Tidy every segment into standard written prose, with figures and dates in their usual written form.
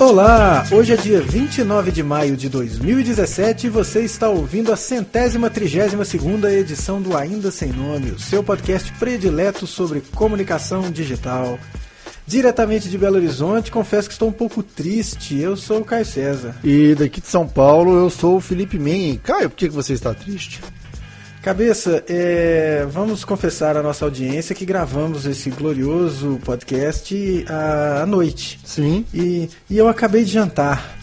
Olá, hoje é dia 29 de maio de 2017 e você está ouvindo a 132ª edição do Ainda Sem Nome, o seu podcast predileto sobre comunicação digital. Diretamente de Belo Horizonte, confesso que estou um pouco triste, eu sou o Caio César. E daqui de São Paulo, eu sou o Felipe Men. Caio, por que você está triste? Cabeça, vamos confessar à nossa audiência que gravamos esse glorioso podcast à noite. Sim. E eu acabei de jantar.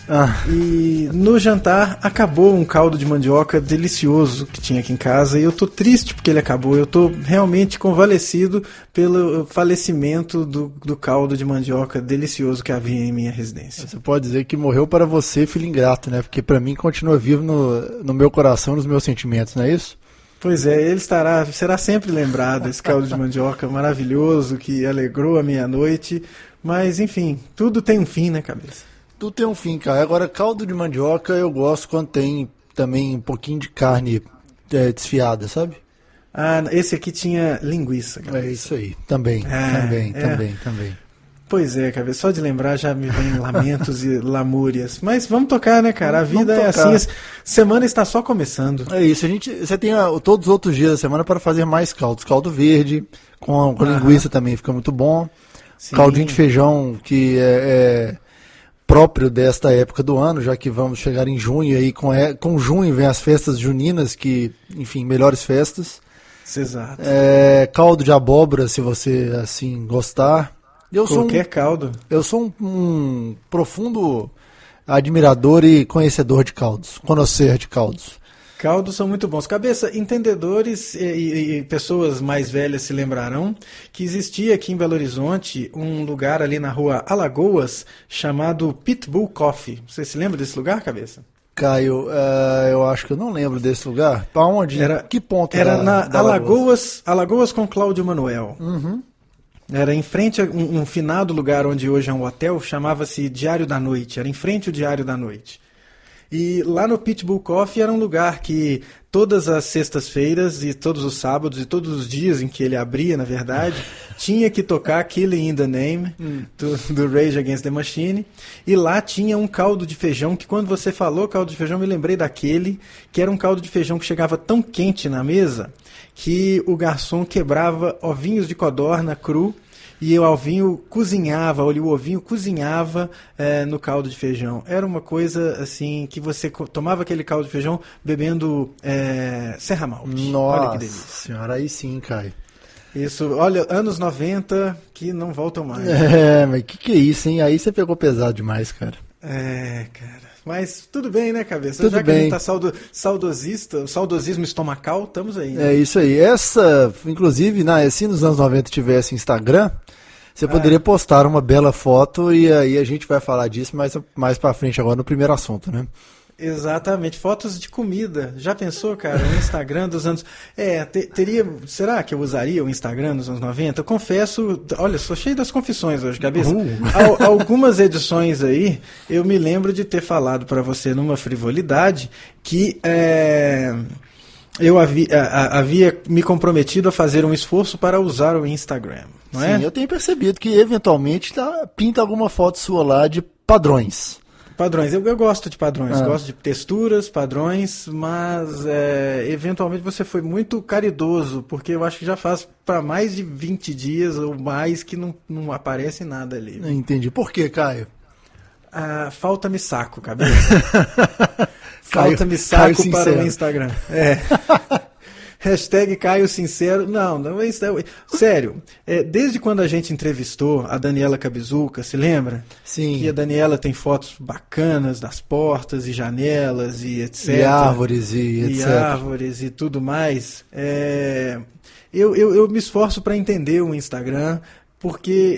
E no jantar acabou um caldo de mandioca delicioso que tinha aqui em casa e eu tô triste porque ele acabou. Eu tô realmente convalescido pelo falecimento do caldo de mandioca delicioso que havia em minha residência. Você pode dizer que morreu para você, filho ingrato, né? Porque para mim continua vivo no meu coração, nos meus sentimentos, não é isso? Pois é, ele será sempre lembrado, esse caldo de mandioca maravilhoso que alegrou a minha noite. Mas enfim, tudo tem um fim, né, cabeça? Tudo tem um fim, cara. Agora, caldo de mandioca eu gosto quando tem também um pouquinho de carne desfiada, sabe? Ah, esse aqui tinha linguiça, cabeça. É isso aí, também. Pois é, cabeça, só de lembrar já me vem lamentos e lamúrias. Mas vamos tocar, né, cara? A vida é assim, a semana está só começando. É isso, você tem todos os outros dias da semana para fazer mais caldos. Caldo verde, com linguiça também fica muito bom. Sim. Caldinho de feijão, que é próprio desta época do ano, já que vamos chegar em junho, e com junho vem as festas juninas, que, enfim, melhores festas. Exato. Caldo de abóbora, se você, assim, gostar. Caldo. Eu sou um profundo admirador e conhecedor de caldos, conhecer de caldos. Caldos são muito bons. Cabeça, entendedores e pessoas mais velhas se lembrarão que existia aqui em Belo Horizonte um lugar ali na rua Alagoas chamado Pitbull Coffee. Você se lembra desse lugar, Cabeça? Caio, eu acho que eu não lembro desse lugar. Para onde? Que ponto? Era na Alagoas com Cláudio Manuel. Uhum. Era em frente a um finado lugar onde hoje é um hotel, chamava-se Diário da Noite, era em frente ao Diário da Noite. E lá no Pitbull Coffee era um lugar que todas as sextas-feiras e todos os sábados e todos os dias em que ele abria, na verdade, tinha que tocar Killing in the Name do Rage Against the Machine. E lá tinha um caldo de feijão que quando você falou caldo de feijão, eu me lembrei daquele, que era um caldo de feijão que chegava tão quente na mesa que o garçom quebrava ovinhos de codorna cru e o ovinho cozinhava no caldo de feijão. Era uma coisa assim que você tomava aquele caldo de feijão bebendo Serra Malte. Nossa, olha que delícia. Senhora, aí sim, Caio. Isso, olha, anos 90 que não voltam mais. Mas que é isso, hein? Aí você pegou pesado demais, cara. Cara. Mas tudo bem, né, cabeça? Tudo Já bem. Que a gente tá saudosista, saudosismo estomacal, estamos aí. Né? É isso aí. Inclusive, se nos anos 90 tivesse Instagram, você poderia postar uma bela foto e aí a gente vai falar disso mais pra frente agora no primeiro assunto, né? Exatamente, fotos de comida. Já pensou, cara, o Instagram dos anos... será que eu usaria o Instagram dos anos 90? Eu confesso, olha, sou cheio das confissões hoje, cabeça. Algumas edições aí, eu me lembro de ter falado para você numa frivolidade que eu havia me comprometido a fazer um esforço para usar o Instagram, não é? Sim, eu tenho percebido que eventualmente pinta alguma foto sua lá de padrões. Padrões, eu gosto de padrões, gosto de texturas, padrões, mas eventualmente você foi muito caridoso, porque eu acho que já faz para mais de 20 dias ou mais que não aparece nada ali. Entendi. Por quê, Caio? Falta-me saco, cabeça. Falta-me saco para o Instagram. Hashtag Caio Sincero. Não, sério. Desde quando a gente entrevistou a Daniela Cabizuca, se lembra? Sim. Que a Daniela tem fotos bacanas das portas e janelas e etc. E árvores e etc. E árvores e tudo mais. Eu me esforço para entender o Instagram, porque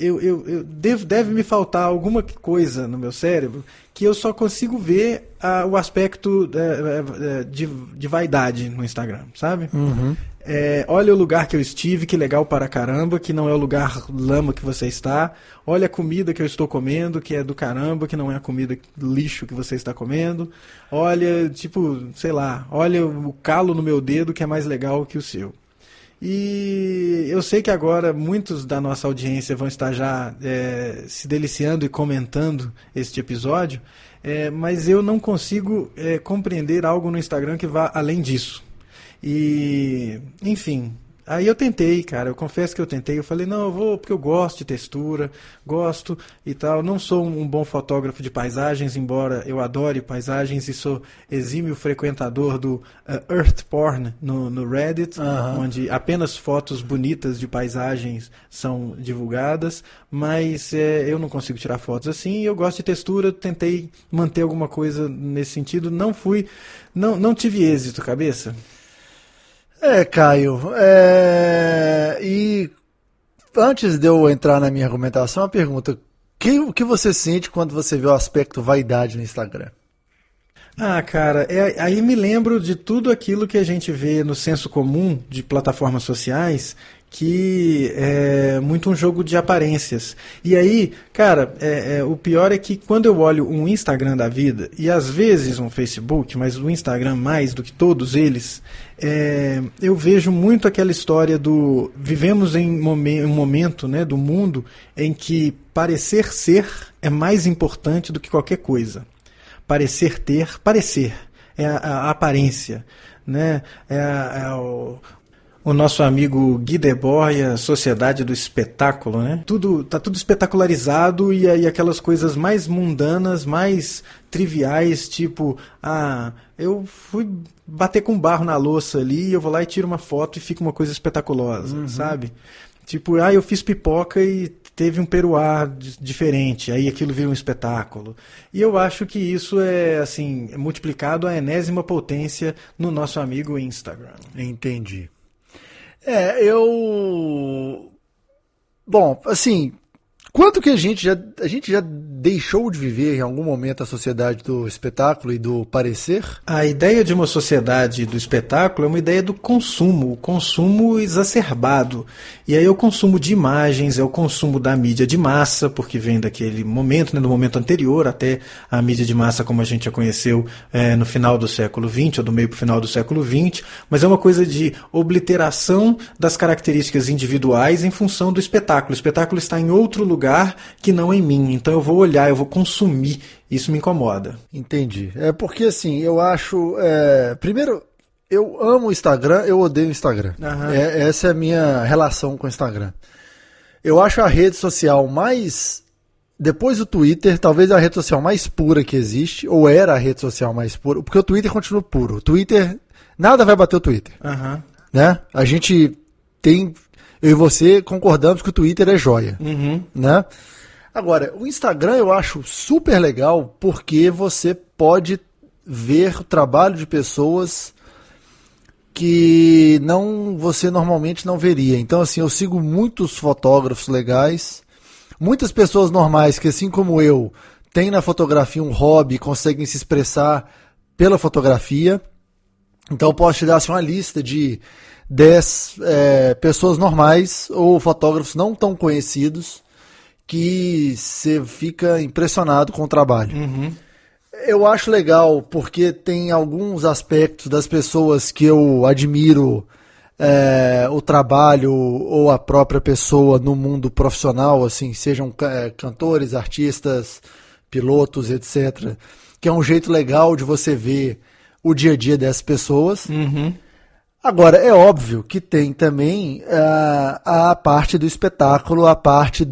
deve me faltar alguma coisa no meu cérebro que eu só consigo ver o aspecto de vaidade no Instagram, sabe? Uhum. Olha o lugar que eu estive, que legal para caramba, que não é o lugar lama que você está. Olha a comida que eu estou comendo, que é do caramba, que não é a comida lixo que você está comendo. Olha, sei lá, olha o calo no meu dedo que é mais legal que o seu. E eu sei que agora muitos da nossa audiência vão estar já se deliciando e comentando este episódio, mas eu não consigo compreender algo no Instagram que vá além disso. E, enfim, aí eu tentei, cara, eu confesso que eu tentei, eu falei, não, eu vou porque eu gosto de textura, gosto e tal, não sou um bom fotógrafo de paisagens, embora eu adore paisagens e sou exímio frequentador do Earth Porn no Reddit, onde apenas fotos bonitas de paisagens são divulgadas, mas eu não consigo tirar fotos assim, eu gosto de textura, tentei manter alguma coisa nesse sentido, não tive êxito, cabeça. Caio, e antes de eu entrar na minha argumentação, uma pergunta, o que você sente quando você vê o aspecto vaidade no Instagram? Ah, cara, aí me lembro de tudo aquilo que a gente vê no senso comum de plataformas sociais, que é muito um jogo de aparências. E aí, cara, o pior é que quando eu olho um Instagram da vida, e às vezes um Facebook, mas o Instagram mais do que todos eles, eu vejo muito aquela história do... Vivemos em um momento, né, do mundo em que parecer ser é mais importante do que qualquer coisa. Parecer é a aparência, né? O nosso amigo Guy Debord e a Sociedade do Espetáculo, né? Tá tudo espetacularizado e aí aquelas coisas mais mundanas, mais triviais, tipo, eu fui bater com barro na louça ali, eu vou lá e tiro uma foto e fica uma coisa espetaculosa, sabe? Tipo, eu fiz pipoca e teve um peruá diferente, aí aquilo vira um espetáculo. E eu acho que isso é, assim, multiplicado à enésima potência no nosso amigo Instagram. Entendi. Bom, assim, quanto que a gente já deixou de viver em algum momento a sociedade do espetáculo e do parecer? A ideia de uma sociedade do espetáculo é uma ideia do consumo, o consumo exacerbado. E aí é o consumo de imagens, é o consumo da mídia de massa, porque vem daquele momento, né, do momento anterior até a mídia de massa como a gente a conheceu no final do século XX, ou do meio para o final do século XX, mas é uma coisa de obliteração das características individuais em função do espetáculo. O espetáculo está em outro lugar que não em mim, então eu vou olhar, eu vou consumir, isso me incomoda. Entendi. Porque assim, eu acho, primeiro, eu amo o Instagram, eu odeio o Instagram. Essa é a minha relação com o Instagram. Eu acho a rede social mais, depois do Twitter, talvez a rede social mais pura que existe, ou era a rede social mais pura, porque o Twitter continua puro. O Twitter, nada vai bater o Twitter. Né? A gente tem... Eu e você concordamos que o Twitter é joia, né? Agora, o Instagram eu acho super legal porque você pode ver o trabalho de pessoas que você normalmente não veria. Então, assim, eu sigo muitos fotógrafos legais, muitas pessoas normais que, assim como eu, têm na fotografia um hobby, conseguem se expressar pela fotografia. Então, eu posso te dar assim, uma lista de 10 pessoas normais ou fotógrafos não tão conhecidos que você fica impressionado com o trabalho. Eu acho legal porque tem alguns aspectos das pessoas que eu admiro o trabalho ou a própria pessoa no mundo profissional, assim, sejam cantores, artistas, pilotos, etc. Que é um jeito legal de você ver o dia a dia dessas pessoas. Agora, é óbvio que tem também a parte do espetáculo, a parte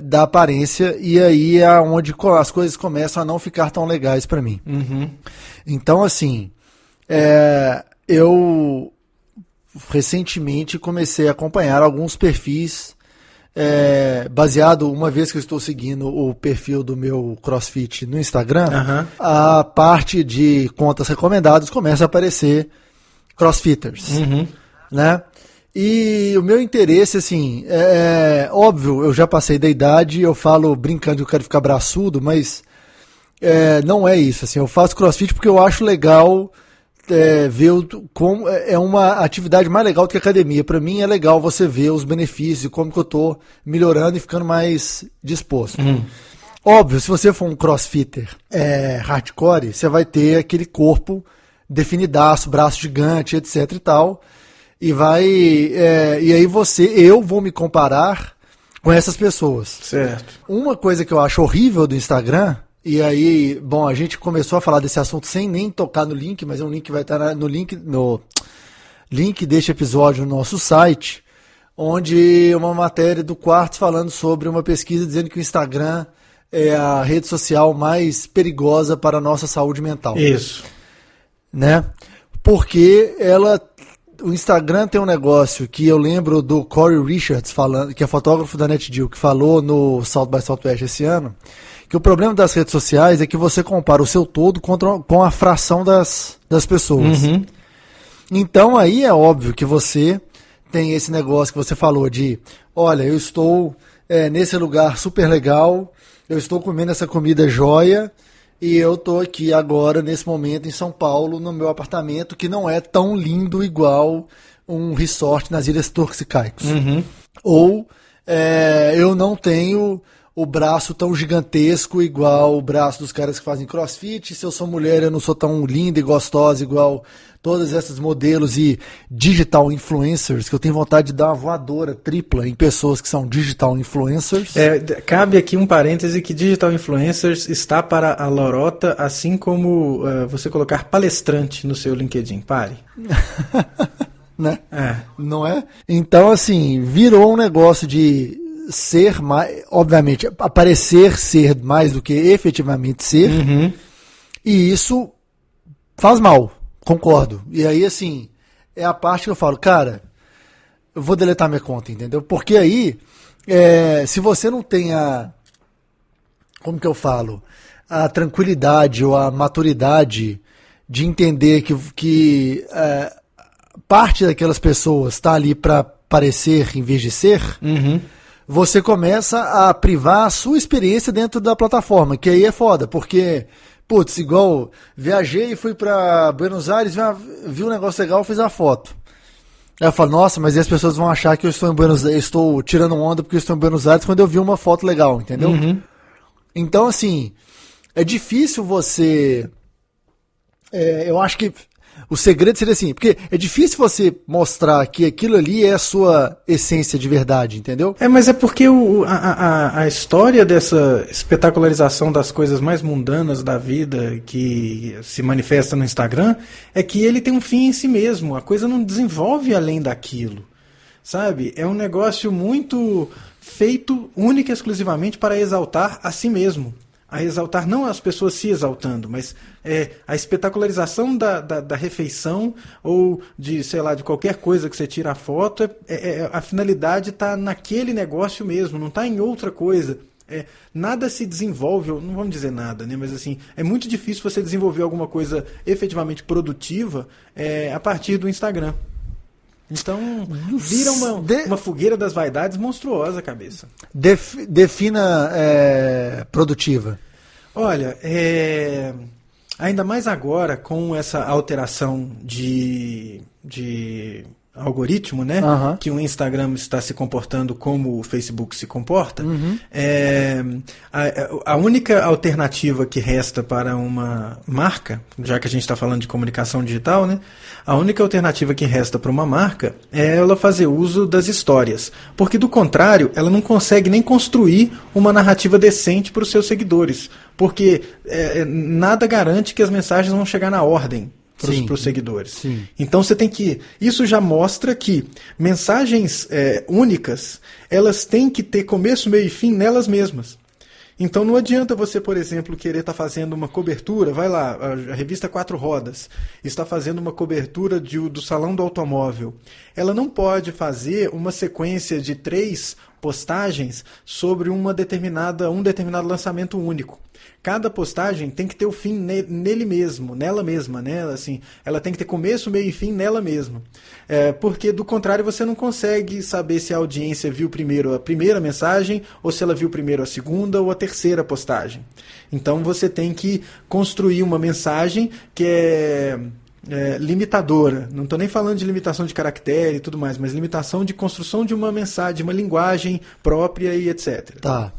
da aparência, e aí é onde as coisas começam a não ficar tão legais para mim. Então, assim, eu recentemente comecei a acompanhar alguns perfis, baseado, uma vez que eu estou seguindo o perfil do meu CrossFit no Instagram, a parte de contas recomendadas começa a aparecer crossfitters, né? E o meu interesse, assim, óbvio, eu já passei da idade, eu falo brincando que eu quero ficar braçudo, mas não é isso, assim, eu faço CrossFit porque eu acho legal ver como é uma atividade mais legal do que a academia. Para mim é legal você ver os benefícios e como que eu tô melhorando e ficando mais disposto. Óbvio, se você for um crossfitter hardcore, você vai ter aquele corpo definidaço, braço gigante, etc e tal. E e aí eu vou me comparar com essas pessoas. Certo. Uma coisa que eu acho horrível do Instagram, e aí, bom, a gente começou a falar desse assunto sem nem tocar no link, mas é um link que vai estar no link deste episódio no nosso site, onde uma matéria do Quartz falando sobre uma pesquisa dizendo que o Instagram é a rede social mais perigosa para a nossa saúde mental. Isso. Né? Porque o Instagram tem um negócio que eu lembro do Corey Richards falando, que é fotógrafo da NetGeo, que falou no South by Southwest esse ano, que o problema das redes sociais é que você compara o seu todo com a fração das pessoas. Uhum. Então aí é óbvio que você tem esse negócio que você falou de, olha, eu estou nesse lugar super legal, eu estou comendo essa comida joia, e eu estou aqui agora, nesse momento, em São Paulo, no meu apartamento, que não é tão lindo igual um resort nas Ilhas Turks e Caicos. Uhum. Ou eu não tenho o braço tão gigantesco igual o braço dos caras que fazem crossfit. Se eu sou mulher, eu não sou tão linda e gostosa igual todos esses modelos e digital influencers, que eu tenho vontade de dar uma voadora tripla em pessoas que são digital influencers. Cabe aqui um parêntese que digital influencers está para a lorota, assim como você colocar palestrante no seu LinkedIn. Pare. Né? Não é? Então, assim, virou um negócio de ser mais, obviamente, aparecer ser mais do que efetivamente ser, uhum. E isso faz mal, concordo. E aí, assim, é a parte que eu falo, cara, eu vou deletar minha conta, entendeu? Porque aí, se você não tem como que eu falo, a tranquilidade ou a maturidade de entender que parte daquelas pessoas está ali para parecer em vez de ser, uhum. Você começa a privar a sua experiência dentro da plataforma, que aí é foda, porque, putz, igual, viajei e fui para Buenos Aires, vi um negócio legal, fiz a foto. Aí eu falo, nossa, mas aí as pessoas vão achar que eu estou em Buenos Aires, estou tirando onda porque eu estou em Buenos Aires quando eu vi uma foto legal, entendeu? Uhum. Então, assim, é difícil você... eu acho que o segredo seria assim, porque é difícil você mostrar que aquilo ali é a sua essência de verdade, entendeu? Mas é porque a história dessa espetacularização das coisas mais mundanas da vida que se manifesta no Instagram é que ele tem um fim em si mesmo, a coisa não desenvolve além daquilo, sabe? É um negócio muito feito única e exclusivamente para exaltar a si mesmo. A exaltar não as pessoas se exaltando, mas a espetacularização da refeição ou de, sei lá, de qualquer coisa que você tira a foto, a finalidade está naquele negócio mesmo, não está em outra coisa. Nada se desenvolve, não vamos dizer nada, né? Mas assim, é muito difícil você desenvolver alguma coisa efetivamente produtiva a partir do Instagram. Então, vira uma fogueira das vaidades monstruosa, cabeça. Defina produtiva. Olha, ainda mais agora com essa alteração de algoritmo, né? Uhum. Que o Instagram está se comportando como o Facebook se comporta. Uhum. A única alternativa que resta para uma marca, já que a gente está falando de comunicação digital, né? A única alternativa que resta para uma marca é ela fazer uso das histórias. Porque, do contrário, ela não consegue nem construir uma narrativa decente para os seus seguidores. Porque nada garante que as mensagens vão chegar na ordem para os seguidores. Sim. Então você tem que... Isso já mostra que mensagens únicas, elas têm que ter começo, meio e fim nelas mesmas. Então não adianta você, por exemplo, querer estar fazendo uma cobertura, vai lá, a revista Quatro Rodas está fazendo uma cobertura do Salão do Automóvel. Ela não pode fazer uma sequência de 3 postagens sobre um determinado lançamento único. Cada postagem tem que ter o fim nele mesmo, nela mesma, né? Assim, ela tem que ter começo, meio e fim nela mesma. Porque, do contrário, você não consegue saber se a audiência viu primeiro a primeira mensagem, ou se ela viu primeiro a segunda ou a terceira postagem. Então, você tem que construir uma mensagem que é limitadora. Não estou nem falando de limitação de caractere e tudo mais, mas limitação de construção de uma mensagem, de uma linguagem própria e etc. Tá.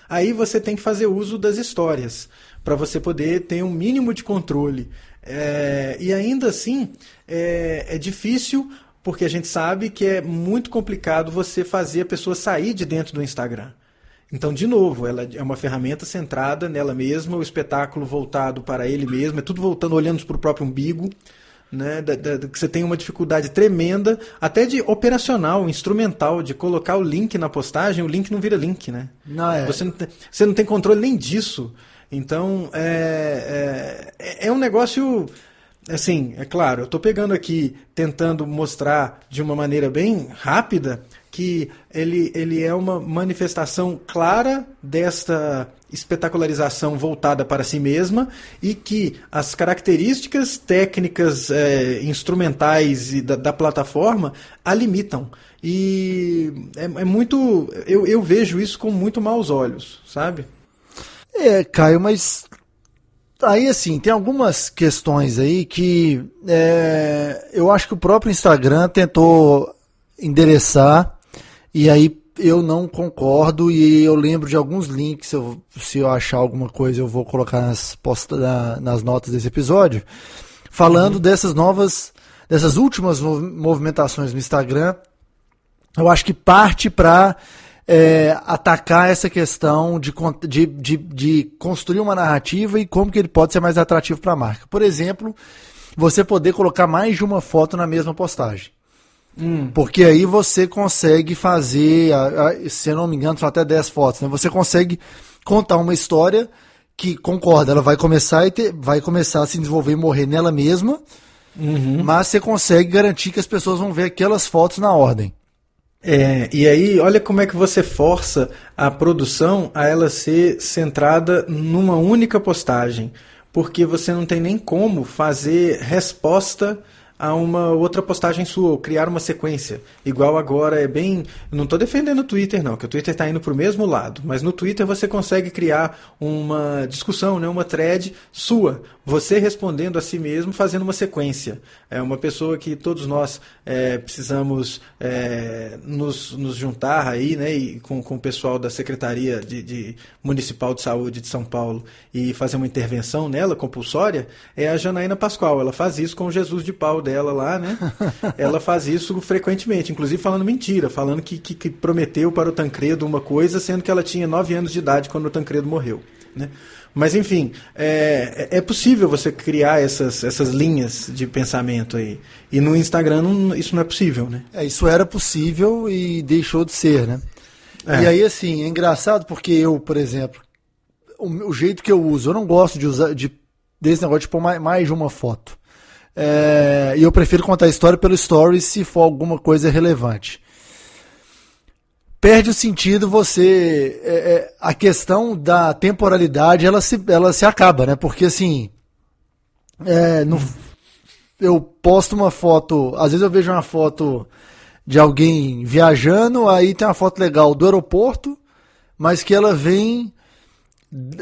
Aí você tem que fazer uso das histórias para você poder ter um mínimo de controle E ainda assim, é difícil, porque a gente sabe que é muito complicado você fazer a pessoa sair de dentro do Instagram. Então, de novo, ela é uma ferramenta centrada nela mesma, o espetáculo voltado para ele mesmo, é tudo voltando, olhando para o próprio umbigo, né, que você tem uma dificuldade tremenda, até de operacional, instrumental, de colocar o link na postagem, o link não vira link, né? Não é. Você não tem controle nem disso. Então, é um negócio... Assim, é claro, eu estou pegando aqui, tentando mostrar de uma maneira bem rápida que ele é uma manifestação clara desta espetacularização voltada para si mesma e que as características técnicas, instrumentais e da plataforma a limitam. E é muito... Eu vejo isso com muito maus olhos, sabe? Caio, mas... Aí, assim, tem algumas questões aí que eu acho que o próprio Instagram tentou endereçar e aí eu não concordo e eu lembro de alguns links, se eu achar alguma coisa eu vou colocar nas notas desse episódio, falando dessas últimas movimentações no Instagram. Eu acho que parte para... atacar essa questão de construir uma narrativa e como que ele pode ser mais atrativo para a marca. Por exemplo, você poder colocar mais de uma foto na mesma postagem. Porque aí você consegue fazer, se eu não me engano, são até 10 fotos, né? Você consegue contar uma história que, concorda, ela vai começar a se desenvolver e morrer nela mesma, mas você consegue garantir que as pessoas vão ver aquelas fotos na ordem. E aí, olha como é que você força a produção a ela ser centrada numa única postagem, porque você não tem nem como fazer resposta a uma outra postagem sua, ou criar uma sequência. Igual agora é bem... Não estou defendendo o Twitter, não, que o Twitter está indo para o mesmo lado, mas no Twitter você consegue criar uma discussão, né, uma thread sua, você respondendo a si mesmo, fazendo uma sequência. É uma pessoa que todos nós precisamos nos juntar aí, né, e com o pessoal da Secretaria Municipal de Saúde de São Paulo e fazer uma intervenção nela, compulsória, é a Janaína Pascoal. Ela faz isso com o Jesus de Pau dela lá, né? Ela faz isso frequentemente, inclusive falando mentira, falando que prometeu para o Tancredo uma coisa, sendo que ela tinha 9 anos de idade quando o Tancredo morreu, né? Mas enfim, é possível você criar essas linhas de pensamento aí. E no Instagram isso não é possível, né? Isso era possível e deixou de ser, né? E aí, assim, é engraçado porque eu, por exemplo, o jeito que eu uso, eu não gosto desse negócio de pôr mais de uma foto. E eu prefiro contar a história pelo stories se for alguma coisa relevante. Perde o sentido você... a questão da temporalidade, ela se acaba, né? Porque, assim... eu posto uma foto... Às vezes eu vejo uma foto de alguém viajando, aí tem uma foto legal do aeroporto, mas que ela vem...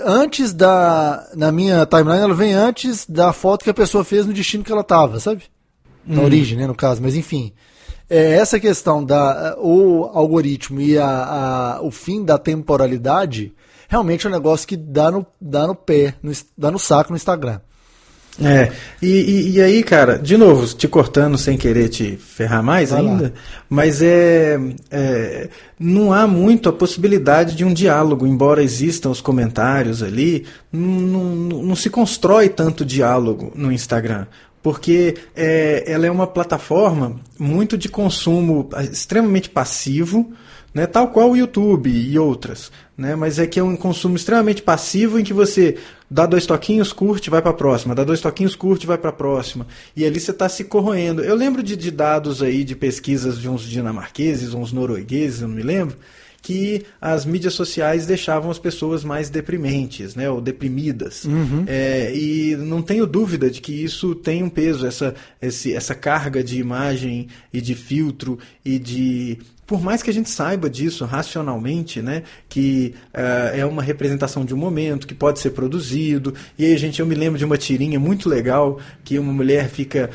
Antes na minha timeline, ela vem antes da foto que a pessoa fez no destino que ela estava, sabe? Na origem, né, no caso, mas enfim. Essa questão o algoritmo e o fim da temporalidade realmente é um negócio que dá no pé, dá no saco no Instagram. E aí, cara, de novo, te cortando sem querer te ferrar mais ainda, mas não há muito a possibilidade de um diálogo, embora existam os comentários ali, não se constrói tanto diálogo no Instagram, porque ela é uma plataforma muito de consumo extremamente passivo, né, tal qual o YouTube e outras, né, mas é que é um consumo extremamente passivo em que você dá 2 toquinhos, curte, vai para a próxima, dá 2 toquinhos, curte, vai para a próxima, e ali você está se corroendo. Eu lembro de dados aí de pesquisas de uns dinamarqueses, uns noruegueses, eu não me lembro, que as mídias sociais deixavam as pessoas mais deprimentes, né, ou deprimidas. E não tenho dúvida de que isso tem um peso, essa carga de imagem e de filtro e de... Por mais que a gente saiba disso racionalmente, né, que é uma representação de um momento, que pode ser produzido, e aí eu me lembro de uma tirinha muito legal, que uma mulher fica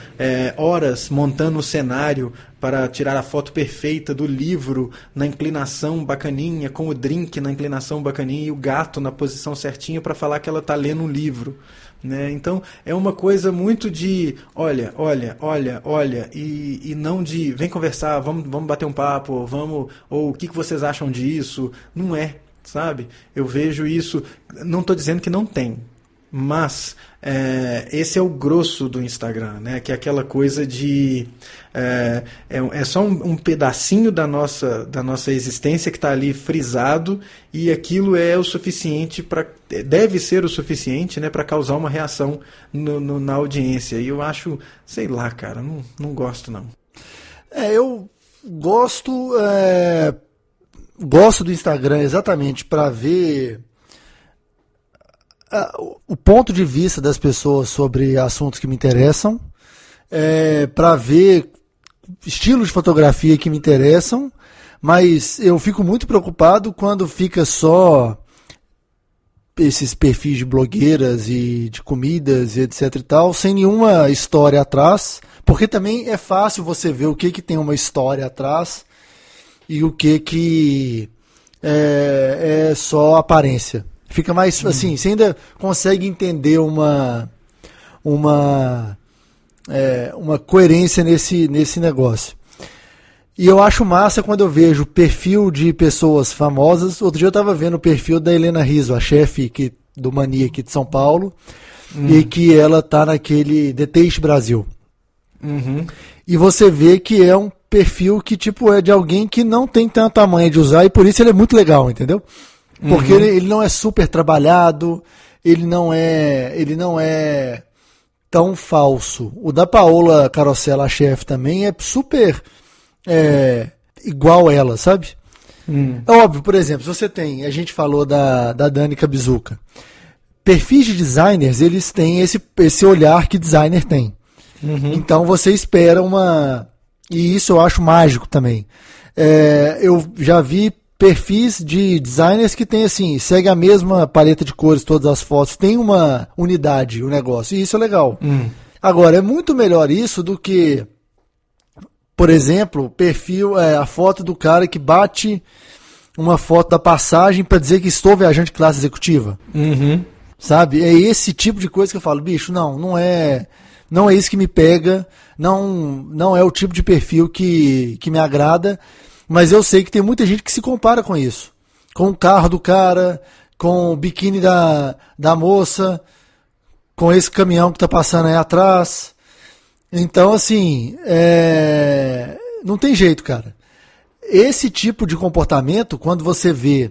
horas montando o cenário para tirar a foto perfeita do livro na inclinação bacaninha, com o drink na inclinação bacaninha e o gato na posição certinha para falar que ela está lendo um livro. né? Então é uma coisa muito de olha, e não de vem conversar, vamos bater um papo, ou o que vocês acham disso? Não é, sabe? Eu vejo isso, não estou dizendo que não tem, mas esse é o grosso do Instagram, né? Que é aquela coisa de é só um pedacinho da nossa existência que está ali frisado, e aquilo é o suficiente deve ser o suficiente, né, para causar uma reação na audiência. E eu acho, sei lá, cara, não gosto não. Eu gosto do Instagram exatamente para ver o ponto de vista das pessoas sobre assuntos que me interessam, para ver estilos de fotografia que me interessam, mas eu fico muito preocupado quando fica só esses perfis de blogueiras e de comidas e etc e tal, sem nenhuma história atrás, porque também é fácil você ver o que tem uma história atrás e o que é só aparência. Fica mais assim, você ainda consegue entender uma coerência nesse negócio. E eu acho massa quando eu vejo perfil de pessoas famosas. Outro dia eu estava vendo o perfil da Helena Rizzo, a chefe do Mania aqui de São Paulo, e que ela tá naquele The Taste Brasil. Uhum. E você vê que é um perfil que tipo é de alguém que não tem tanta manha de usar, e por isso ele é muito legal, entendeu? Porque ele não é super trabalhado, ele não é tão falso. O da Paola Carosella, a chefe, também é super igual ela, sabe? É óbvio, por exemplo, se você tem, a gente falou da Danica Bizuca, perfis de designers, eles têm esse olhar que designer tem. Então você espera e isso eu acho mágico também. Eu já vi perfis de designers que tem assim, segue a mesma paleta de cores, todas as fotos, tem uma unidade o negócio, e isso é legal. Agora, é muito melhor isso do que, por exemplo, perfil, a foto do cara que bate uma foto da passagem para dizer que estou viajando de classe executiva. Sabe? É esse tipo de coisa que eu falo, bicho, não é isso que me pega, não é o tipo de perfil que me agrada. Mas eu sei que tem muita gente que se compara com isso. Com o carro do cara, com o biquíni da moça, com esse caminhão que está passando aí atrás. Então, assim, não tem jeito, cara. Esse tipo de comportamento, quando você vê,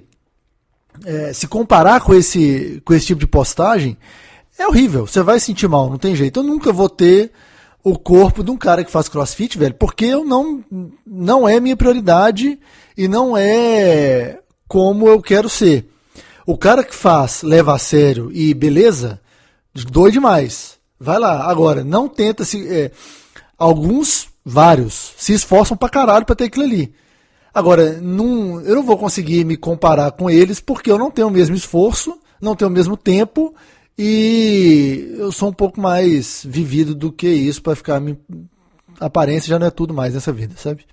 se comparar com esse tipo de postagem, é horrível. Você vai sentir mal, não tem jeito. Eu nunca vou ter o corpo de um cara que faz crossfit, velho, porque eu não é minha prioridade e não é como eu quero ser. O cara que leva a sério e beleza, doido demais. Vai lá. Agora, não tenta vários, se esforçam pra caralho pra ter aquilo ali. Agora, eu não vou conseguir me comparar com eles porque eu não tenho o mesmo esforço, não tenho o mesmo tempo. E eu sou um pouco mais vivido do que isso para ficar. A aparência já não é tudo mais nessa vida, sabe?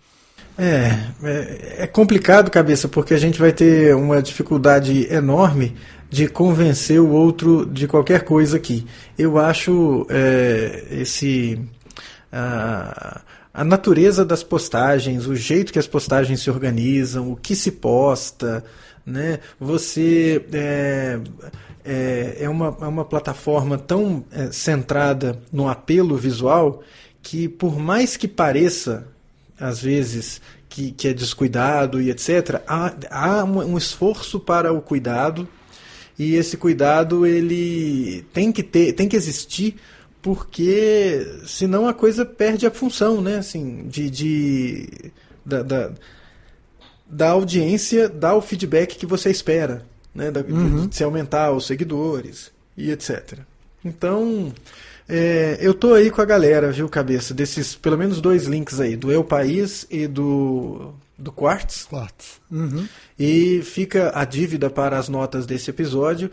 É complicado, cabeça, porque a gente vai ter uma dificuldade enorme de convencer o outro de qualquer coisa aqui. Eu acho a natureza das postagens, o jeito que as postagens se organizam, o que se posta, né? Você é uma plataforma tão centrada no apelo visual que, por mais que pareça, às vezes, que é descuidado e etc., há um esforço para o cuidado, e esse cuidado ele tem que existir, porque senão a coisa perde a função, né? Assim, da audiência dar o feedback que você espera, né? De se aumentar os seguidores e etc. Então, eu tô aí com a galera, viu, cabeça, desses pelo menos 2 links aí, do El País e do Quartz. E fica a dívida para as notas desse episódio,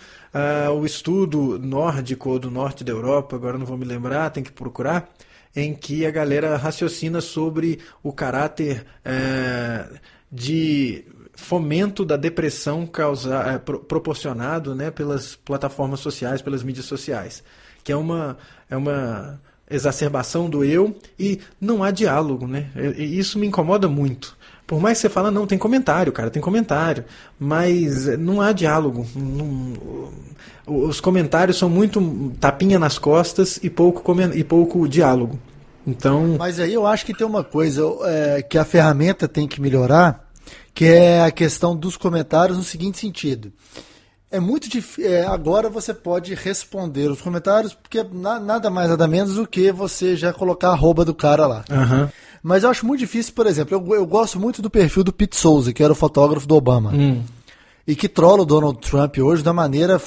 o estudo nórdico ou do norte da Europa, agora não vou me lembrar, tem que procurar, em que a galera raciocina sobre o caráter de fomento da depressão proporcionado, né, pelas plataformas sociais, pelas mídias sociais, que é uma exacerbação do eu e não há diálogo, né? E isso me incomoda muito. Por mais que você fala, não, tem comentário, cara, tem comentário, mas não há diálogo. Os comentários são muito tapinha nas costas e pouco diálogo. Então... Mas aí eu acho que tem uma coisa que a ferramenta tem que melhorar, que é a questão dos comentários no seguinte sentido. É muito difícil. Agora você pode responder os comentários, porque nada mais, nada menos do que você já colocar a arroba do cara lá. Uhum. Mas eu acho muito difícil, por exemplo, eu gosto muito do perfil do Pete Souza, que era o fotógrafo do Obama. E que trola o Donald Trump hoje da maneira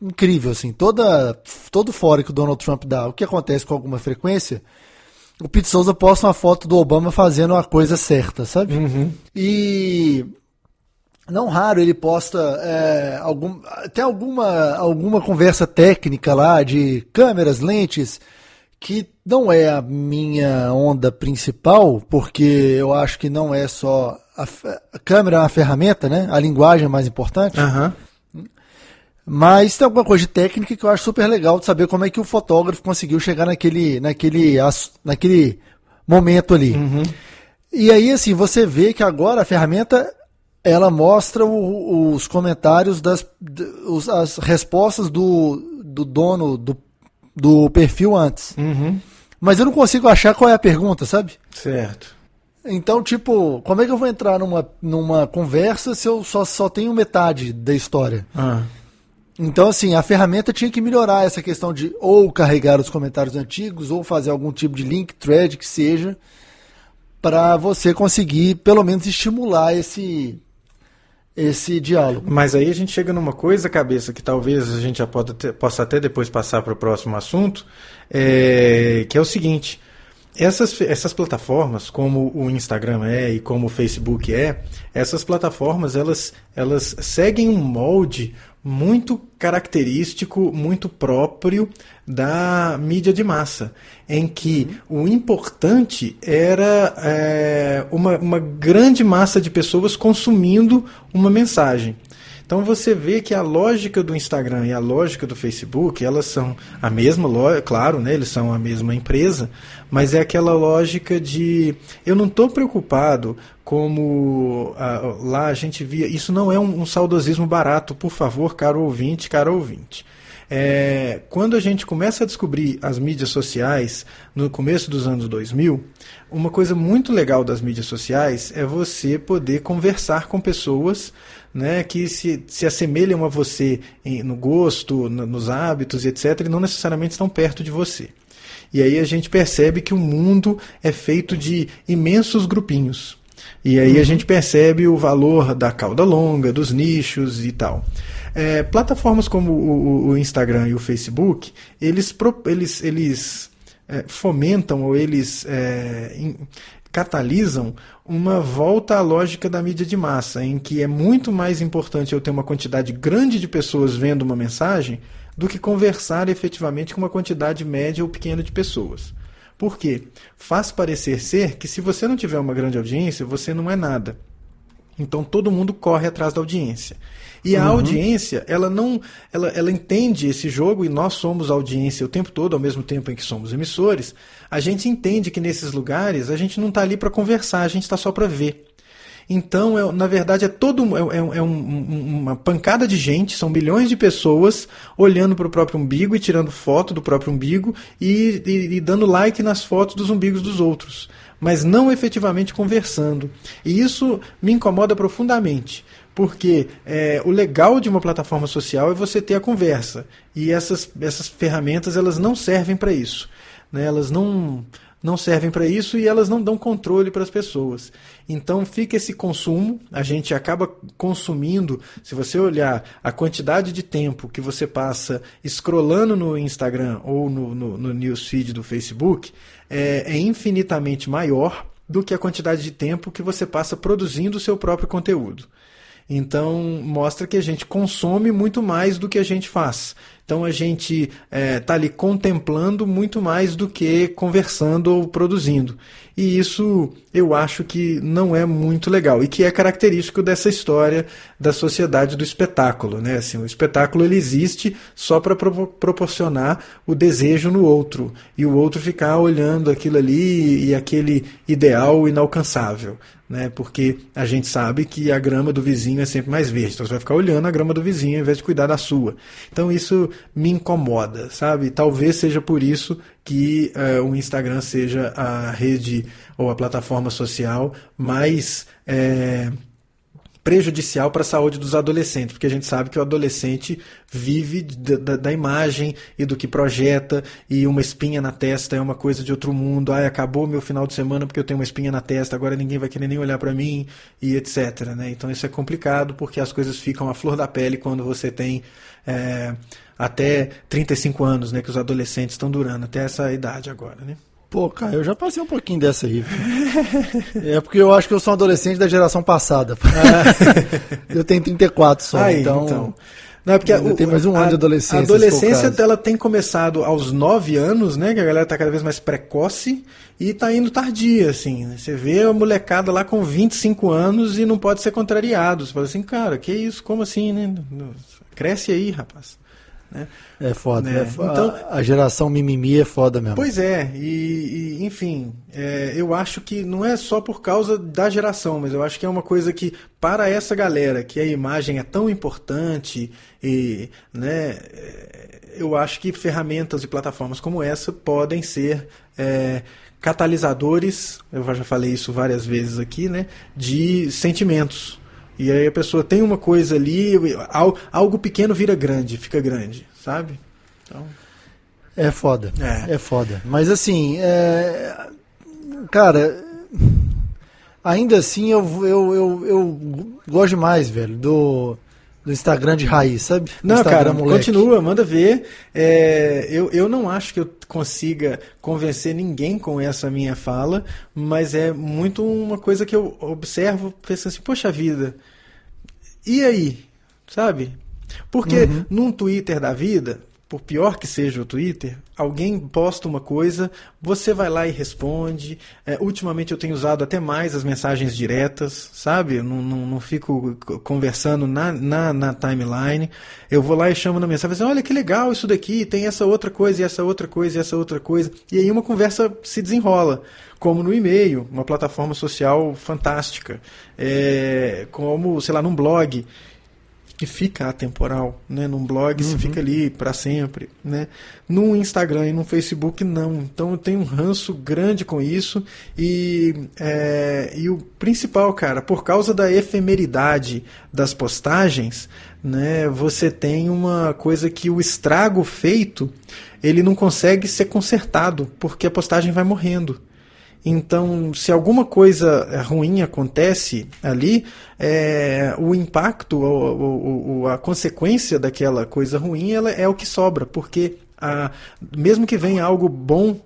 incrível, assim. Todo fora que o Donald Trump dá, o que acontece com alguma frequência, o Pete Souza posta uma foto do Obama fazendo a coisa certa, sabe? Uhum. E... não raro ele posta tem alguma conversa técnica lá de câmeras, lentes, que não é a minha onda principal, porque eu acho que não é só a câmera é uma ferramenta, né? A linguagem é mais importante. Uhum. Mas tem alguma coisa de técnica que eu acho super legal de saber como é que o fotógrafo conseguiu chegar naquele momento ali. Uhum. E aí, assim, você vê que agora a ferramenta... ela mostra os comentários as respostas do dono do perfil antes. Uhum. Mas eu não consigo achar qual é a pergunta, sabe? Certo. Então, tipo, como é que eu vou entrar numa conversa se eu só tenho metade da história? Então, assim, a ferramenta tinha que melhorar essa questão de ou carregar os comentários antigos ou fazer algum tipo de link, thread, que seja, para você conseguir, pelo menos, estimular esse diálogo. Mas aí a gente chega numa coisa, cabeça, que talvez a gente já possa até depois passar para o próximo assunto, que é o seguinte: essas plataformas, como o Instagram e como o Facebook essas plataformas elas seguem um molde muito característico, muito próprio da mídia de massa, em que o importante era uma grande massa de pessoas consumindo uma mensagem. Então você vê que a lógica do Instagram e a lógica do Facebook, elas são a mesma lógica, claro, né, eles são a mesma empresa, mas é aquela lógica de eu não estou preocupado como lá a gente via, isso não é um saudosismo barato, por favor, caro ouvinte, cara ouvinte. Quando a gente começa a descobrir as mídias sociais no começo dos anos 2000, uma coisa muito legal das mídias sociais é você poder conversar com pessoas, né, que se assemelham a você no gosto, nos hábitos, etc., e não necessariamente estão perto de você. E aí a gente percebe que o mundo é feito de imensos grupinhos. E aí a gente percebe o valor da cauda longa, dos nichos e tal. Plataformas como o Instagram e o Facebook, eles fomentam ou eles catalisam uma volta à lógica da mídia de massa, em que é muito mais importante eu ter uma quantidade grande de pessoas vendo uma mensagem do que conversar efetivamente com uma quantidade média ou pequena de pessoas. Por quê? Faz parecer ser que se você não tiver uma grande audiência, você não é nada. Então todo mundo corre atrás da audiência. E a audiência, ela entende esse jogo, e nós somos audiência o tempo todo, ao mesmo tempo em que somos emissores. A gente entende que nesses lugares a gente não está ali para conversar, a gente está só para ver. Então, na verdade, uma pancada de gente, são milhões de pessoas olhando para o próprio umbigo e tirando foto do próprio umbigo e dando like nas fotos dos umbigos dos outros, mas não efetivamente conversando. E isso me incomoda profundamente, porque o legal de uma plataforma social é você ter a conversa, e essas ferramentas elas não servem para isso, né? Elas não servem para isso e elas não dão controle para as pessoas. Então fica esse consumo, a gente acaba consumindo, se você olhar a quantidade de tempo que você passa scrollando no Instagram ou no newsfeed do Facebook, é infinitamente maior do que a quantidade de tempo que você passa produzindo o seu próprio conteúdo. Então mostra que a gente consome muito mais do que a gente faz. Então a gente está ali contemplando muito mais do que conversando ou produzindo. E isso eu acho que não é muito legal e que é característico dessa história da sociedade do espetáculo, né? Assim, o espetáculo ele existe só para proporcionar o desejo no outro e o outro ficar olhando aquilo ali e aquele ideal inalcançável, né? Porque a gente sabe que a grama do vizinho é sempre mais verde, então você vai ficar olhando a grama do vizinho ao invés de cuidar da sua. Então isso me incomoda, sabe? Talvez seja por isso que o Instagram seja a rede ou a plataforma social mais prejudicial para a saúde dos adolescentes, porque a gente sabe que o adolescente vive da imagem e do que projeta, e uma espinha na testa é uma coisa de outro mundo. Acabou meu final de semana porque eu tenho uma espinha na testa, agora ninguém vai querer nem olhar para mim, e etc, né? Então isso é complicado, porque as coisas ficam à flor da pele quando você tem até 35 anos, né, que os adolescentes estão durando, até essa idade agora, né? Pô, cara, eu já passei um pouquinho dessa aí. É porque eu acho que eu sou um adolescente da geração passada. Eu tenho 34 só, então... Não, é porque tem mais um ano de adolescência. A adolescência ela tem começado aos 9 anos, né? Que a galera tá cada vez mais precoce e tá indo tardia, assim. Né? Você vê a molecada lá com 25 anos e não pode ser contrariado. Você fala assim, cara, que isso? Como assim, né? Cresce aí, rapaz. Né? É foda, né? Então, a geração mimimi é foda mesmo. Pois é, enfim, eu acho que não é só por causa da geração, mas eu acho que é uma coisa que, para essa galera, que a imagem é tão importante, né, eu acho que ferramentas e plataformas como essa podem ser catalisadores, eu já falei isso várias vezes aqui, né, de sentimentos. E aí a pessoa tem uma coisa ali, algo pequeno vira grande, fica grande, sabe? Então... É foda, é foda. Mas assim, cara, ainda assim eu gosto demais, velho, do Instagram de raiz, sabe? Não, Instagram, cara, moleque. continua, manda ver. Eu não acho que eu consiga convencer ninguém com essa minha fala, mas é muito uma coisa que eu observo, pensando assim, poxa vida, e aí? Sabe? Porque num Twitter da vida, por pior que seja o Twitter, alguém posta uma coisa, você vai lá e responde. Ultimamente eu tenho usado até mais as mensagens diretas, sabe? Eu não fico conversando na timeline. Eu vou lá e chamo na mensagem, assim, olha que legal isso daqui, tem essa outra coisa, e essa outra coisa, e essa outra coisa. E aí uma conversa se desenrola. Como no e-mail, uma plataforma social fantástica. Como, sei lá, num blog, que fica atemporal, né? Num blog você fica ali para sempre, né? No Instagram e no Facebook não. Então eu tenho um ranço grande com isso e o principal, cara, por causa da efemeridade das postagens, né? Você tem uma coisa que o estrago feito ele não consegue ser consertado porque a postagem vai morrendo. Então, se alguma coisa ruim acontece ali, o impacto ou a consequência daquela coisa ruim ela é o que sobra, porque mesmo que venha algo bom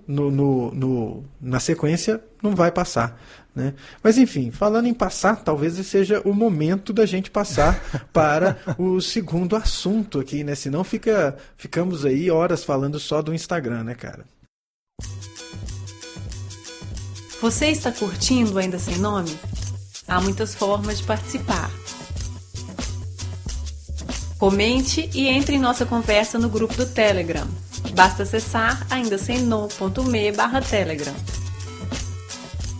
na sequência, não vai passar. Né? Mas enfim, falando em passar, talvez seja o momento da gente passar para o segundo assunto aqui, né? Senão ficamos aí horas falando só do Instagram, né, cara? Você está curtindo Ainda Sem Nome? Há muitas formas de participar. Comente e entre em nossa conversa no grupo do Telegram. Basta acessar aindasemno.me/telegram.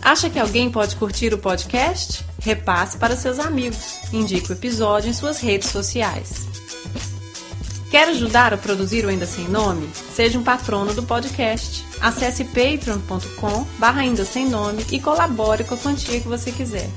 Acha que alguém pode curtir o podcast? Repasse para seus amigos. Indique o episódio em suas redes sociais. Quer ajudar a produzir o Ainda Sem Nome? Seja um patrono do podcast. Acesse patreon.com/ainda sem nome e colabore com a quantia que você quiser.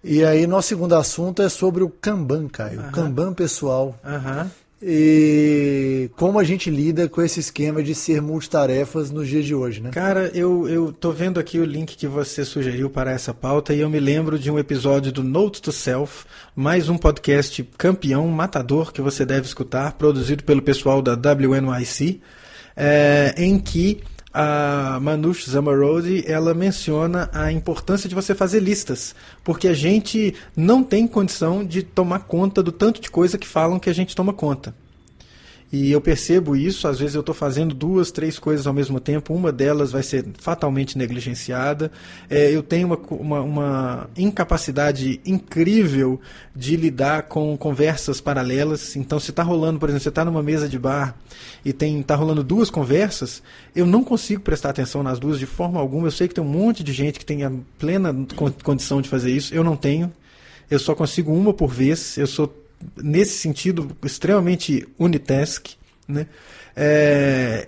E aí, nosso segundo assunto é sobre o Kanban, Caio. O Kanban pessoal. Aham. E como a gente lida com esse esquema de ser multitarefas nos dias de hoje, né? Cara, eu tô vendo aqui o link que você sugeriu para essa pauta e eu me lembro de um episódio do Note to Self, mais um podcast campeão, matador, que você deve escutar, produzido pelo pessoal da WNYC, em que a Manoush Zomorodi, ela menciona a importância de você fazer listas, porque a gente não tem condição de tomar conta do tanto de coisa que falam que a gente toma conta. E eu percebo isso, às vezes eu estou fazendo 2, 3 coisas ao mesmo tempo, uma delas vai ser fatalmente negligenciada. Eu tenho uma incapacidade incrível de lidar com conversas paralelas. Então, se está rolando, por exemplo, você está numa mesa de bar e está rolando 2 conversas, eu não consigo prestar atenção nas 2 de forma alguma. Eu sei que tem um monte de gente que tem a plena condição de fazer isso, eu não tenho. Eu só consigo uma por vez, eu sou nesse sentido extremamente unitask, né?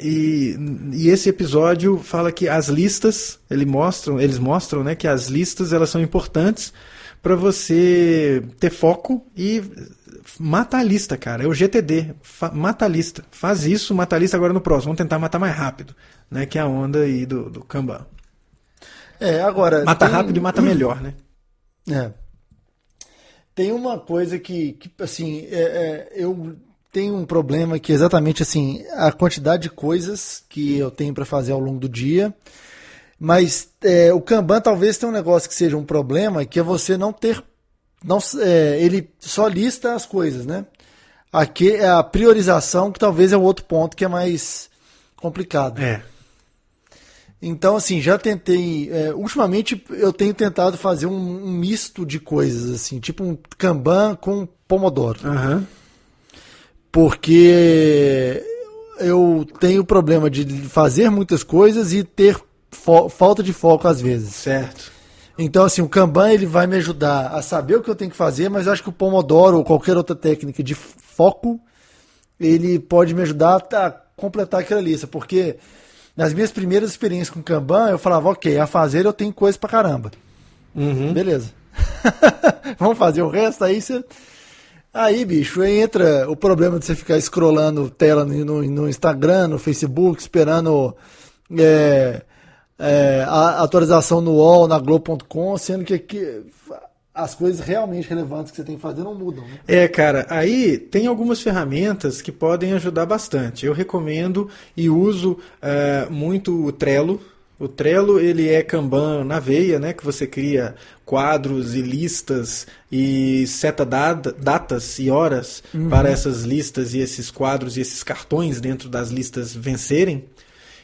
E esse episódio fala que as listas, eles mostram, né, que as listas elas são importantes para você ter foco e mata a lista, cara. É o GTD, mata a lista. Faz isso, mata a lista agora no próximo. Vamos tentar matar mais rápido, né? Que é a onda aí do Kanban. Agora mata rápido e mata melhor, né? Tem uma coisa que assim, eu tenho um problema que é exatamente assim, a quantidade de coisas que eu tenho para fazer ao longo do dia, mas o Kanban talvez tenha um negócio que seja um problema, que é você não ter, ele só lista as coisas, né? Aqui é a priorização, que talvez é o outro ponto que é mais complicado. Então, assim, já tentei... ultimamente, eu tenho tentado fazer um misto de coisas, assim, tipo um Kanban com Pomodoro. Uhum. Porque eu tenho o problema de fazer muitas coisas e ter falta de foco às vezes. Certo. Então, assim, o Kanban ele vai me ajudar a saber o que eu tenho que fazer, mas eu acho que o Pomodoro ou qualquer outra técnica de foco, ele pode me ajudar a completar aquela lista, porque... Nas minhas primeiras experiências com Kanban, eu falava, ok, a fazer eu tenho coisa pra caramba. Uhum. Beleza. Vamos fazer o resto, aí você... Aí, bicho, entra o problema de você ficar scrollando tela no Instagram, no Facebook, esperando a atualização no UOL, na Globo.com, sendo que as coisas realmente relevantes que você tem que fazer não mudam, né? Cara, aí tem algumas ferramentas que podem ajudar bastante. Eu recomendo e uso muito o Trello. O Trello, ele é Kanban na veia, né? Que você cria quadros e listas e seta datas e horas para essas listas e esses quadros e esses cartões dentro das listas vencerem.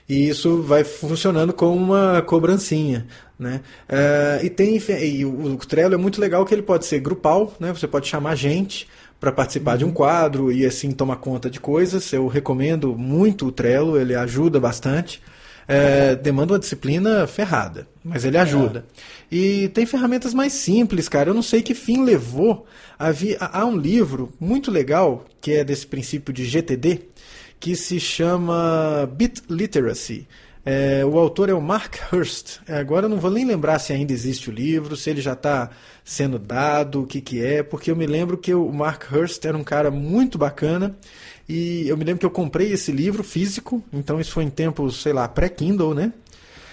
E isso vai funcionando como uma cobrancinha, né? E o Trello é muito legal que ele pode ser grupal, né? Você pode chamar gente para participar de um quadro e assim tomar conta de coisas. Eu recomendo muito o Trello, ele ajuda bastante. Demanda uma disciplina ferrada, mas ele ajuda. E tem ferramentas mais simples, cara. Eu não sei que fim levou. Há um livro muito legal que é desse princípio de GTD, que se chama Bit Literacy. O autor é o Mark Hurst. Agora eu não vou nem lembrar se ainda existe o livro, se ele já está sendo dado, o que é, porque eu me lembro que o Mark Hurst era um cara muito bacana, e eu me lembro que eu comprei esse livro físico, então isso foi em tempos, sei lá, pré-Kindle, né?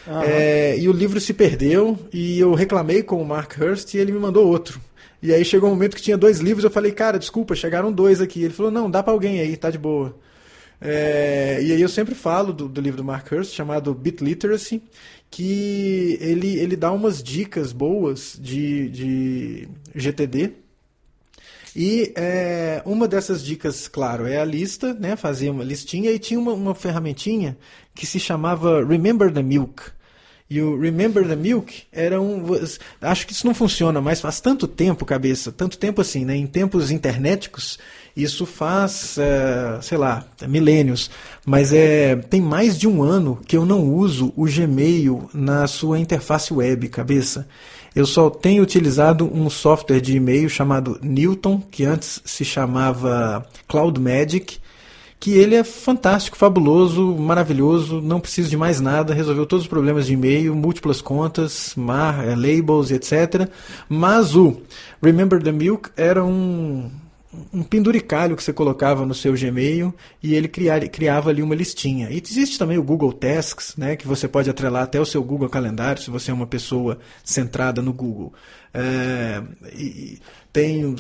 Uhum. E o livro se perdeu, e eu reclamei com o Mark Hurst e ele me mandou outro. E aí chegou um momento que tinha 2 livros, eu falei, cara, desculpa, chegaram 2 aqui. Ele falou, não, dá para alguém aí, tá de boa. E aí eu sempre falo do livro do Mark Hurst, chamado Bit Literacy, que ele dá umas dicas boas de GTD. E uma dessas dicas, claro, é a lista, né? Fazer uma listinha, e tinha uma ferramentinha que se chamava Remember the Milk. E o Remember the Milk era acho que isso não funciona mais faz tanto tempo, cabeça, tanto tempo assim, né? Em tempos internéticos, isso faz, sei lá, milênios, mas tem mais de 1 ano que eu não uso o Gmail na sua interface web, cabeça. Eu só tenho utilizado um software de e-mail chamado Newton, que antes se chamava Cloud Magic, que ele é fantástico, fabuloso, maravilhoso, não preciso de mais nada, resolveu todos os problemas de e-mail, múltiplas contas, labels, etc. Mas o Remember the Milk era um um penduricalho que você colocava no seu Gmail e ele criava ali uma listinha. E existe também o Google Tasks, né, que você pode atrelar até o seu Google Calendário, se você é uma pessoa centrada no Google. E tem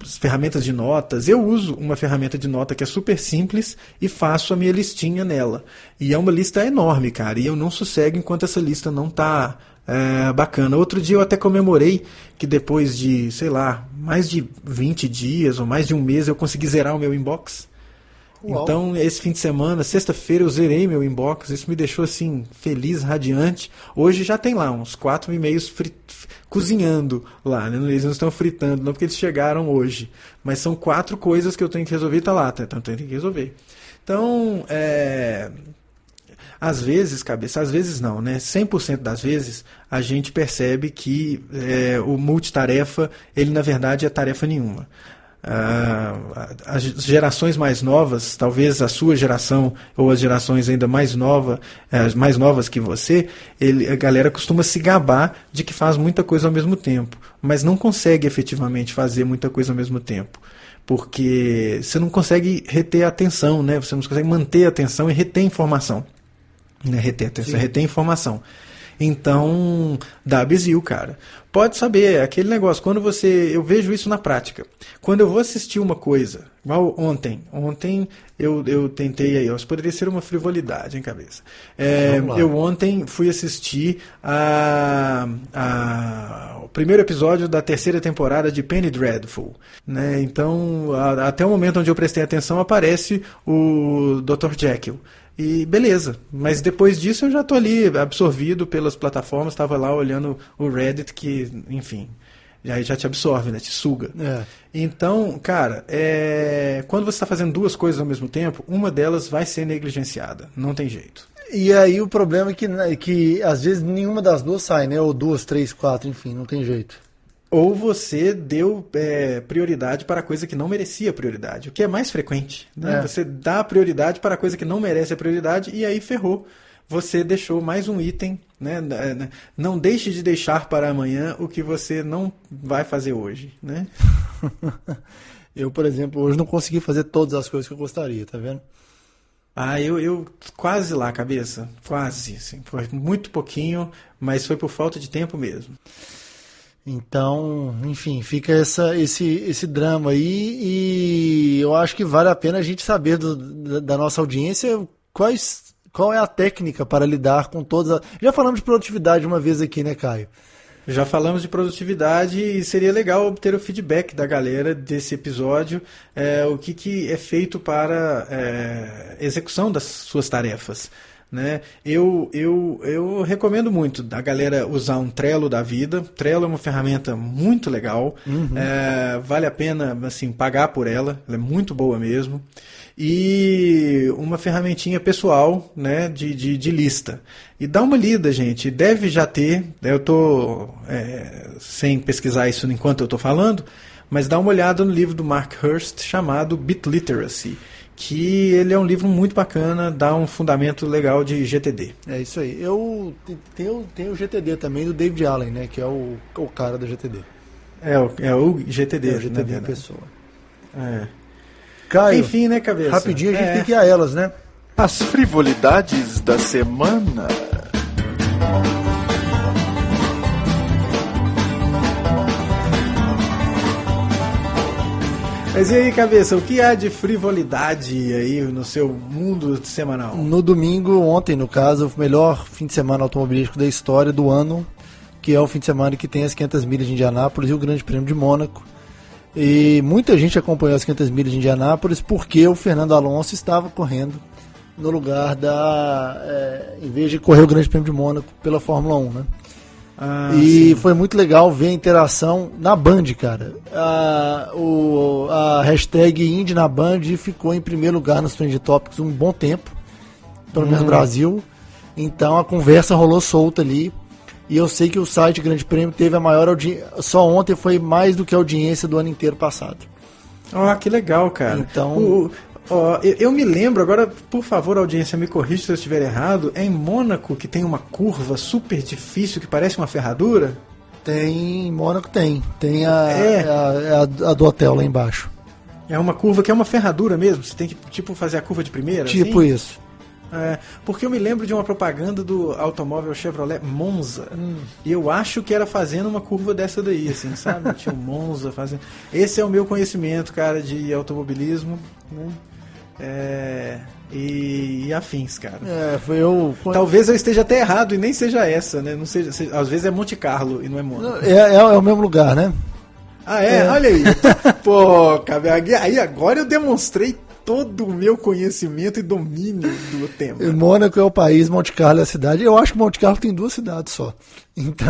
as ferramentas de notas. Eu uso uma ferramenta de nota que é super simples e faço a minha listinha nela. E é uma lista enorme, cara, e eu não sossego enquanto essa lista não está bacana. Outro dia eu até comemorei que depois de, sei lá, mais de 20 dias ou mais de um mês eu consegui zerar o meu inbox. Uau. Então, esse fim de semana, sexta-feira, eu zerei meu inbox. Isso me deixou assim, feliz, radiante. Hoje já tem lá uns 4 e-mails cozinhando lá, né? Eles não estão fritando, não porque eles chegaram hoje. Mas são 4 coisas que eu tenho que resolver e tá lá, então eu tenho que resolver. Então, às vezes, cabeça, às vezes não, né? 100% das vezes a gente percebe que o multitarefa, ele na verdade é tarefa nenhuma. As gerações mais novas, talvez a sua geração ou as gerações ainda mais novas que você, a galera costuma se gabar de que faz muita coisa ao mesmo tempo, mas não consegue efetivamente fazer muita coisa ao mesmo tempo. Porque você não consegue reter a atenção, né? Você não consegue manter a atenção e reter informação. Reter informação. Então, dá bezil, cara. Pode saber, aquele negócio, eu vejo isso na prática. Quando eu vou assistir uma coisa, igual ontem eu tentei aí, isso poderia ser uma frivolidade, hein, cabeça. Eu ontem fui assistir o primeiro episódio da 3ª temporada de Penny Dreadful, né? Então, até o momento onde eu prestei atenção, aparece o Dr. Jekyll. E beleza, mas depois disso eu já estou ali absorvido pelas plataformas, estava lá olhando o Reddit, que, enfim, já te absorve, né? Te suga. Então, cara, quando você está fazendo 2 coisas ao mesmo tempo, uma delas vai ser negligenciada, não tem jeito. E aí o problema é que às vezes nenhuma das 2 sai, né? Ou 2, 3, 4, enfim, não tem jeito. Ou você deu prioridade para a coisa que não merecia prioridade, o que é mais frequente, né? Você dá prioridade para a coisa que não merece a prioridade e aí ferrou. Você deixou mais um item, né? Não deixe de deixar para amanhã o que você não vai fazer hoje, né? Eu, por exemplo, hoje não consegui fazer todas as coisas que eu gostaria, tá vendo? Eu quase lá, cabeça, quase, assim, foi muito pouquinho, mas foi por falta de tempo mesmo. Então, enfim, fica esse drama aí e eu acho que vale a pena a gente saber da nossa audiência qual é a técnica para lidar com todas Já falamos de produtividade uma vez aqui, né, Caio? Já falamos de produtividade e seria legal obter o feedback da galera desse episódio, o que é feito para execução das suas tarefas. Né? Eu recomendo muito a galera usar um Trello da vida. Trello é uma ferramenta muito legal. Vale a pena assim, pagar por ela é muito boa mesmo. E uma ferramentinha pessoal, né, de lista. E dá uma lida, gente, deve já ter, eu estou sem pesquisar isso enquanto eu estou falando, mas dá uma olhada no livro do Mark Hurst chamado Bitliteracy, que ele é um livro muito bacana, dá um fundamento legal de GTD. É isso aí. Eu tenho o GTD também do David Allen, né, que é o cara do GTD. É o GTD. É o GTD em pessoa. Caio, enfim, né, cabeça? Rapidinho a gente tem que ir a elas, né? As frivolidades da semana. Mas e aí, cabeça, o que há de frivolidade aí no seu mundo semanal? No domingo, ontem no caso, o melhor fim de semana automobilístico da história do ano, que é o fim de semana que tem as 500 milhas de Indianápolis e o Grande Prêmio de Mônaco. E muita gente acompanhou as 500 milhas de Indianápolis porque o Fernando Alonso estava correndo no lugar em vez de correr o Grande Prêmio de Mônaco pela Fórmula 1, né? Sim. Foi muito legal ver a interação na Band, cara. A hashtag Indy na Band ficou em primeiro lugar nos Trend Topics um bom tempo, pelo menos no Brasil. Então a conversa rolou solta ali. E eu sei que o site Grande Prêmio teve a maior audiência. Só ontem foi mais do que a audiência do ano inteiro passado. Que legal, cara. Então... eu me lembro, agora, por favor, audiência, me corrija se eu estiver errado, é em Mônaco que tem uma curva super difícil que parece uma ferradura? Em Mônaco tem. Tem a do hotel lá embaixo. É uma curva que é uma ferradura mesmo? Você tem que, tipo, fazer a curva de primeira? Tipo assim? isso. Porque eu me lembro de uma propaganda do automóvel Chevrolet Monza. E eu acho que era fazendo uma curva dessa daí, assim, sabe? Tinha o Monza fazendo. Esse é o meu conhecimento, cara, de automobilismo, né? E afins, cara. Foi eu. Talvez eu esteja até errado e nem seja essa, né? Não seja, às vezes é Monte Carlo e não é Mônaco. É o mesmo lugar, né? Olha aí. Pô, cara, aí agora eu demonstrei todo o meu conhecimento e domínio do tema. E Mônaco é o país, Monte Carlo é a cidade. Eu acho que Monte Carlo tem 2 cidades só. Então,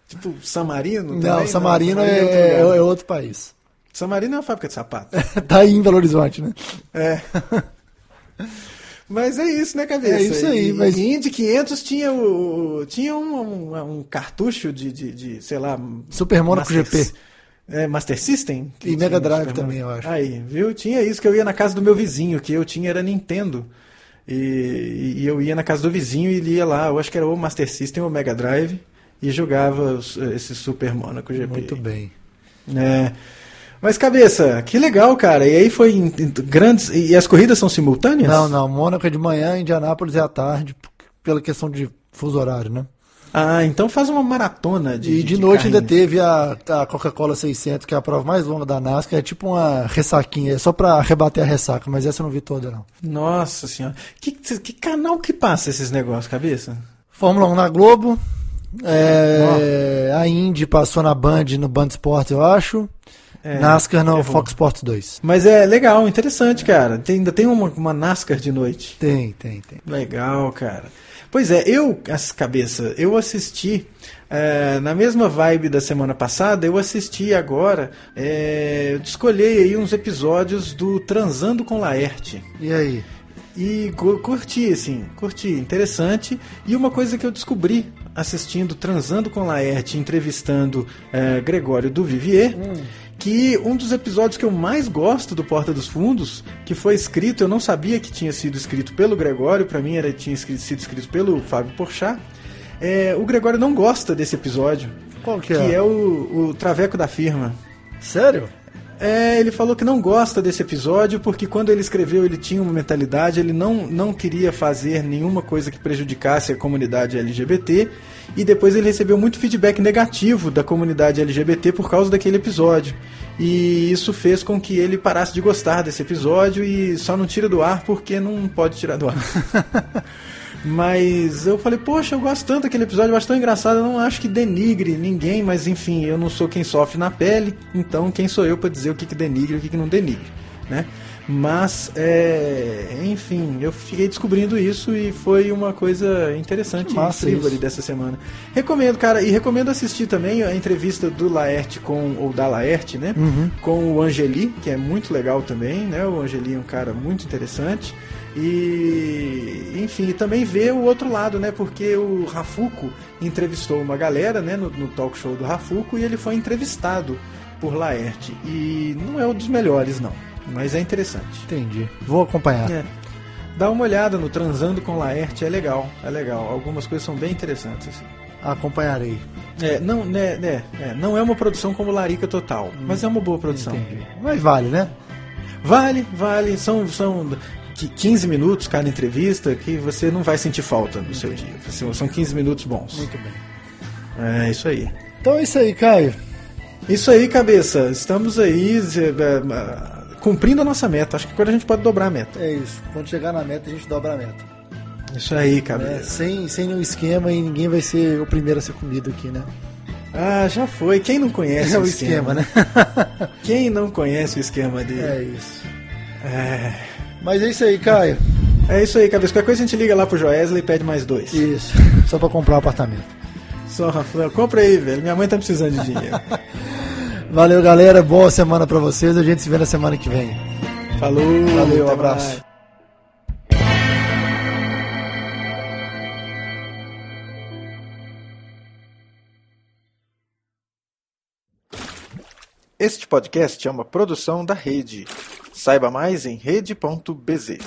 Tipo, San Marino? Não, também? San Marino é outro país. San Marino é uma fábrica de sapato. Tá aí em Belo Horizonte, né? Mas é isso, né, cabeça? É isso aí. Mas... E Indy 500 tinha um cartucho de, sei lá... Super Mônaco GP. Master System? E Mega Drive também, eu acho. Aí, viu? Tinha isso que eu ia na casa do meu vizinho, que eu tinha era Nintendo. E eu ia na casa do vizinho e ele ia lá, eu acho que era o Master System ou o Mega Drive, e jogava esse Super Mônaco GP. Muito bem. Mas, cabeça, que legal, cara. E aí foi em grandes... E as corridas são simultâneas? Não. Mônaco é de manhã, Indianápolis é à tarde, pela questão de fuso horário, né? Então faz uma maratona de E de noite carrinho. ainda teve a Coca-Cola 600, que é a prova mais longa da NASCAR. É tipo uma ressaquinha, é só pra rebater a ressaca, mas essa eu não vi toda, não. Nossa senhora. Que canal que passa esses negócios, cabeça? Fórmula 1 na Globo. A Indy passou na Band, no Band Sports, eu acho. NASCAR no Fox Sports 2. Mas é legal, interessante, cara. Ainda tem uma NASCAR de noite. Tem. Legal, cara. Pois é, eu assisti, na mesma vibe da semana passada, eu assisti agora, escolhi aí uns episódios do Transando com Laerte. E aí? E curti, interessante. E uma coisa que eu descobri assistindo Transando com Laerte, entrevistando Gregório do Vivier, que um dos episódios que eu mais gosto do Porta dos Fundos, que foi escrito, eu não sabia que tinha sido escrito pelo Gregório, pra mim tinha sido escrito pelo Fábio Porchat. O Gregório não gosta desse episódio. Qual que é? Que é o Traveco da Firma. Sério? Ele falou que não gosta desse episódio porque quando ele escreveu ele tinha uma mentalidade, ele não queria fazer nenhuma coisa que prejudicasse a comunidade LGBT, e depois ele recebeu muito feedback negativo da comunidade LGBT por causa daquele episódio, e isso fez com que ele parasse de gostar desse episódio e só não tira do ar porque não pode tirar do ar. Mas eu falei, poxa, eu gosto tanto daquele episódio, eu acho tão engraçado, eu não acho que denigre ninguém, mas enfim, eu não sou quem sofre na pele, então quem sou eu para dizer o que denigre e o que não denigre, né? Mas, enfim, eu fiquei descobrindo isso e foi uma coisa interessante e frívole dessa semana. Recomendo, cara, e recomendo assistir também a entrevista do Laerte ou da Laerte, né? Com o Angeli, que é muito legal também, né? O Angeli é um cara muito interessante. E, enfim, também ver o outro lado, né? Porque o Rafuco entrevistou uma galera, né? No talk show do Rafuco, e ele foi entrevistado por Laerte. E não é um dos melhores, não. Mas é interessante. Entendi. Vou acompanhar. Dá uma olhada no Transando com Laerte, é legal. Algumas coisas são bem interesantes, assim. Acompanharei. Não é uma produção como Larica Total, mas é uma boa produção. Entendi. Mas vale, né? Vale. São 15 minutos cada entrevista que você não vai sentir falta no seu dia. São 15 minutos bons. Muito bem. É isso aí. Então é isso aí, Caio. Isso aí, cabeça. Estamos aí cumprindo a nossa meta. Acho que agora a gente pode dobrar a meta. É isso. Quando chegar na meta, a gente dobra a meta. Isso aí, cabeça. Sem nenhum esquema, e ninguém vai ser o primeiro a ser comido aqui, né? Já foi. Quem não conhece o esquema, né? Quem não conhece o esquema dele? É isso. Mas é isso aí, Caio. É isso aí, cabeça. Qualquer coisa a gente liga lá pro Joesley e pede mais 2. Isso. Só pra comprar um apartamento. Compra aí, velho. Minha mãe tá precisando de dinheiro. Valeu, galera. Boa semana pra vocês. A gente se vê na semana que vem. Falou. Valeu, um abraço. Mais. Este podcast é uma produção da Rede. Saiba mais em rede.bz.